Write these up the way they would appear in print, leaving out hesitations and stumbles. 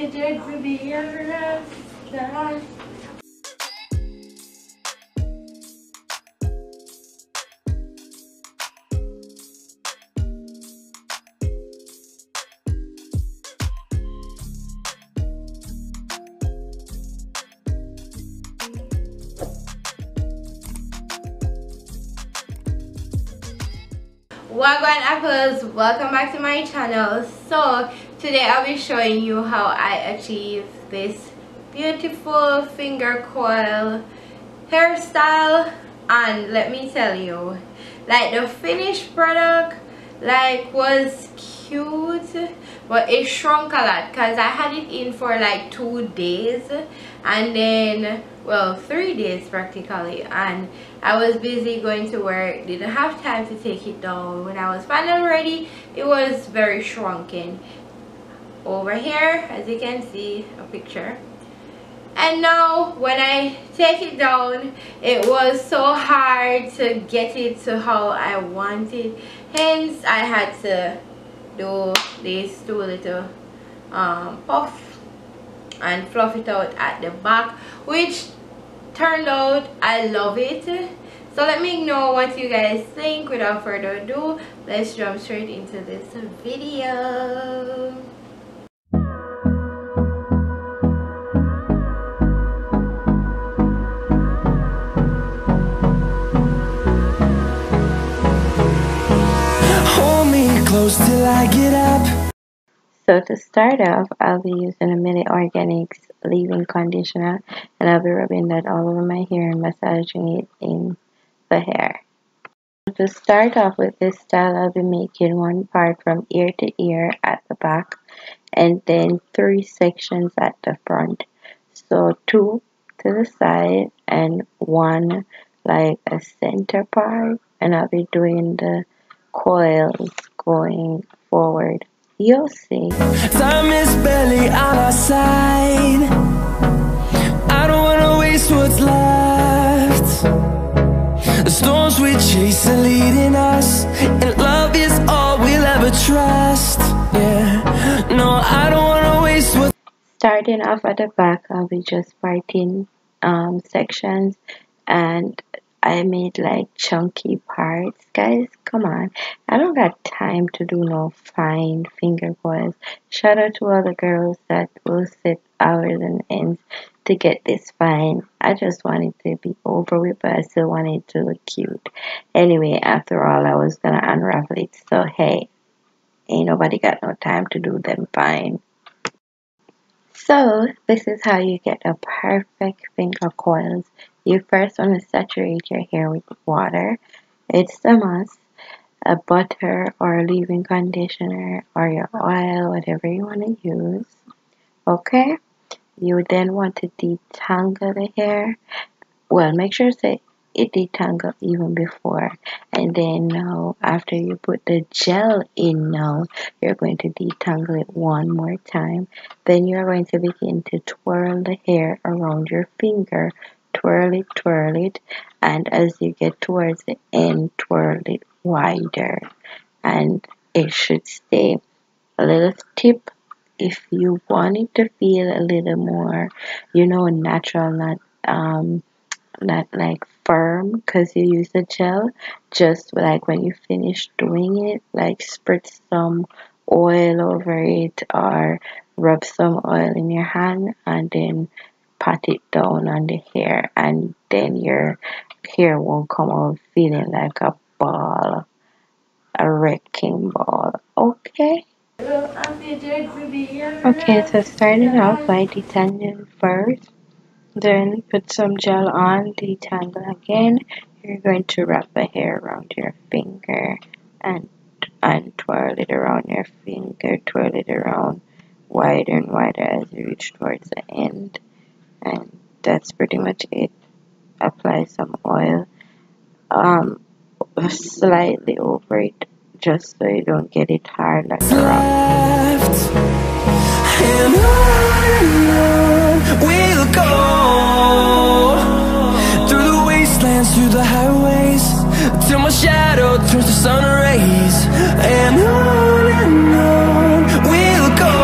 did to be your last. Wagwan apples, welcome back to my channel. So today I'll be showing you how I achieve this beautiful finger coil hairstyle, and let me tell you, like, the finished product like was cute, but it shrunk a lot because I had it in for like 2 days, and then, well, 3 days practically, and I was busy going to work, didn't have time to take it down. When I was finally ready, it was very shrunken over here, as you can see a picture. And now when I take it down, it was so hard to get it to how I wanted, hence I had to do these 2 little puff and fluff it out at the back, which turned out I love it. So let me know what you guys think. Without further ado, let's jump straight into this video. Hold me close till I get up. So to start off, I'll be using a Minute Organics leave-in conditioner, and I'll be rubbing that all over my hair and massaging it in the hair. To start off with this style, I'll be making 1 part from ear to ear at the back, and then 3 sections at the front. So 2 to the side and 1 like a center part, and I'll be doing the coils going forward. You'll see. Time is barely on our side. I don't wanna waste what's left. The storms we chase are leading us, and love is all we'll ever trust. Yeah, no, I don't wanna waste what's. Starting off at the back, I'll be just parting sections, and I made like chunky parts. Guys, come on, I don't got time to do no fine finger coils. Shout out to all the girls that will sit hours and ends to get this fine. I just want it to be over with, but I still want it to look cute. Anyway, after all, I was gonna unravel it, so hey, ain't nobody got no time to do them fine. So this is how you get a perfect finger coils. You first want to saturate your hair with water. It's a must. A butter or a leave-in conditioner or your oil, whatever you want to use. Okay? You then want to detangle the hair. Well, make sure that it detangle even before, and then now after you put the gel in, now you're going to detangle it 1 more time. Then you're going to begin to twirl the hair around your finger. Twirl it, and as you get towards the end, twirl it wider, and it should stay. A little tip: if you want it to feel a little more, natural, not like firm because you use the gel, just like when you finish doing it, like spritz some oil over it or rub some oil in your hand and then pat it down on the hair, and then your hair won't come out feeling like a ball, a wrecking ball. Okay, so starting off by detangling first, then put some gel on, detangle again. You're going to wrap the hair around your finger and twirl it around your finger, twirl it around wider and wider as you reach towards the end. And that's pretty much it. Apply some oil slightly over it, just so you don't get it hard like a rock. And on we'll go, through the wastelands, through the highways, till my shadow turns to sun rays. And on we'll go.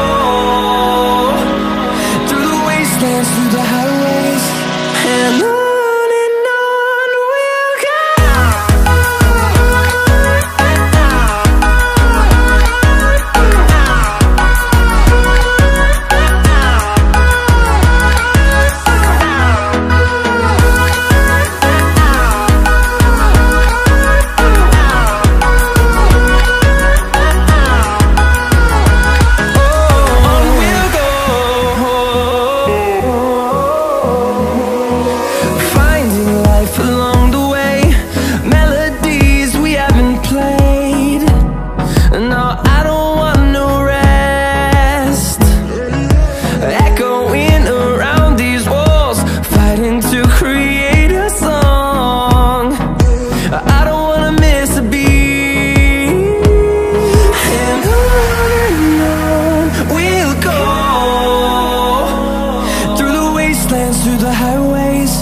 through the highways,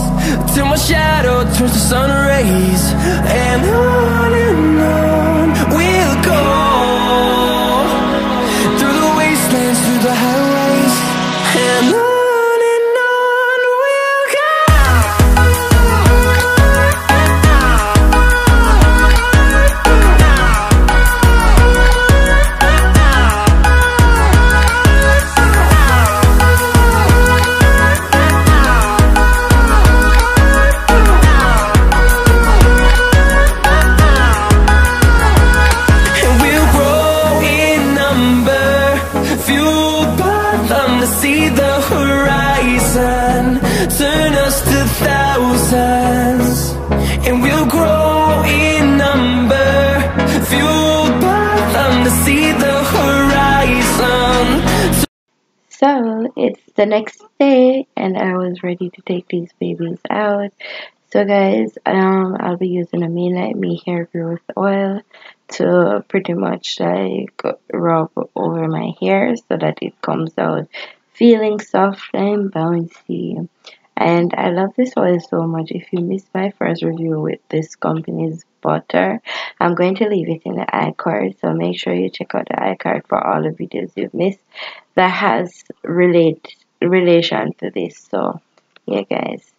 till my shadow turns to sun rays. And on we'll go, through the wastelands, through the highways. And on we'll go. See the horizon, turn us to thousands, and we'll grow in number, fueled by them to see the horizon. So it's the next day and I was ready to take these babies out. So guys, I'll be using a Matain Me hair growth oil to pretty much like rub over my hair so that it comes out feeling soft and bouncy. And I love this oil so much. If you missed my first review with this company's butter, I'm going to leave it in the iCard, so make sure you check out the iCard for all the videos you've missed that has relation to this. So yeah guys,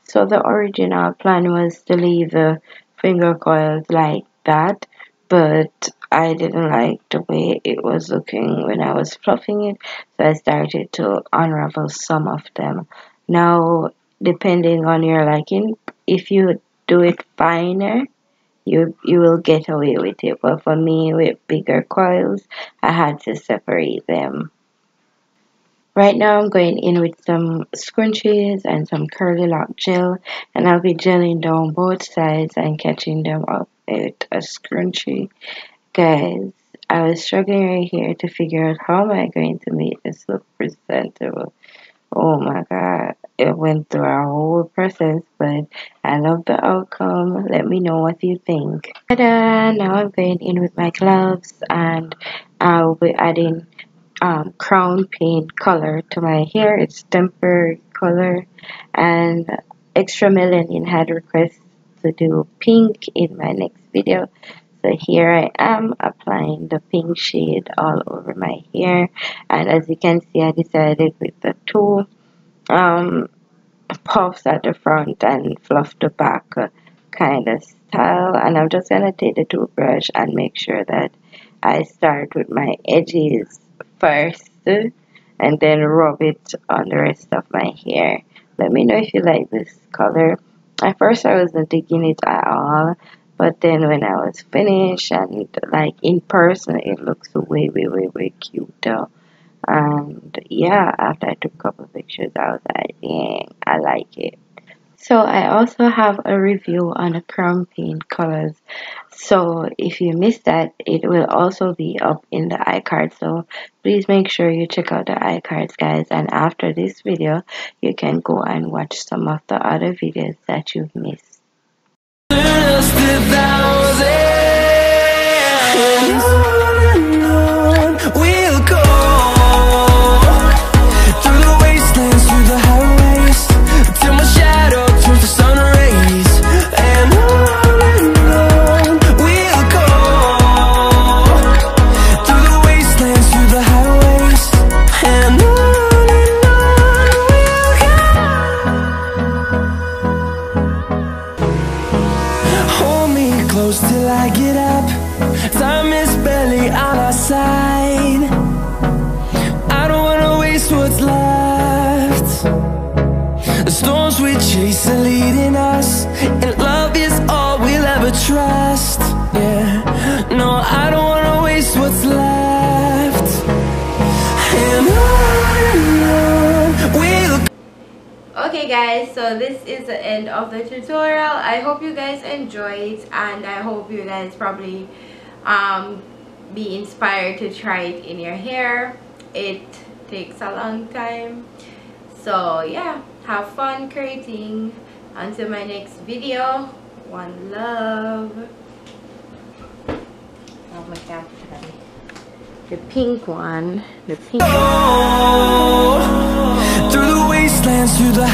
so the original plan was to leave the finger coils like that, but I didn't like the way it was looking when I was fluffing it, so I started to unravel some of them. Now, depending on your liking, if you do it finer, you will get away with it, but for me, with bigger coils, I had to separate them. Right now I'm going in with some scrunchies and some curly lock gel, and I'll be gelling down both sides and catching them up with a scrunchie. Guys, I was struggling right here to figure out how am I going to make this look presentable. Oh my god, it went through a whole process, but I love the outcome. Let me know what you think. Ta-da! Now I'm going in with my gloves, and I'll be adding crown paint color to my hair. It's temporary color, and Extra Melanin had requested to do pink in my next video, so here I am applying the pink shade all over my hair. And as you can see, I decided with the two puffs at the front and fluff the back kind of style, and I'm just gonna take the toothbrush and make sure that I start with my edges first and then rub it on the rest of my hair. Let me know if you like this color. At first I wasn't digging it at all, but then when I was finished and like in person, it looks way cuter. And yeah, after I took a couple of pictures, I was like, dang, I like it. So I also have a review on the crown paint colors. So if you missed that, it will also be up in the iCard. So please make sure you check out the iCards, guys. And after this video, you can go and watch some of the other videos that you've missed. We'll go through the wastelands, through the highways, till my shadow turns to sun rays. And on we'll go through the wastelands, through the highways. And on we'll go. Hold me close till I get up. Time is barely on our side. I don't wanna waste what's left. The storms we chase are leading us, and love is all we'll ever trust. Yeah, no, I don't wanna waste what's left. And on we'll. Okay guys, so this is the end of the tutorial. I hope you guys enjoy it, and I hope you guys probably be inspired to try it in your hair. It takes a long time, so yeah, have fun creating. Until my next video, one love. Oh my god, the pink one, the pink one. Through the wasteland. to the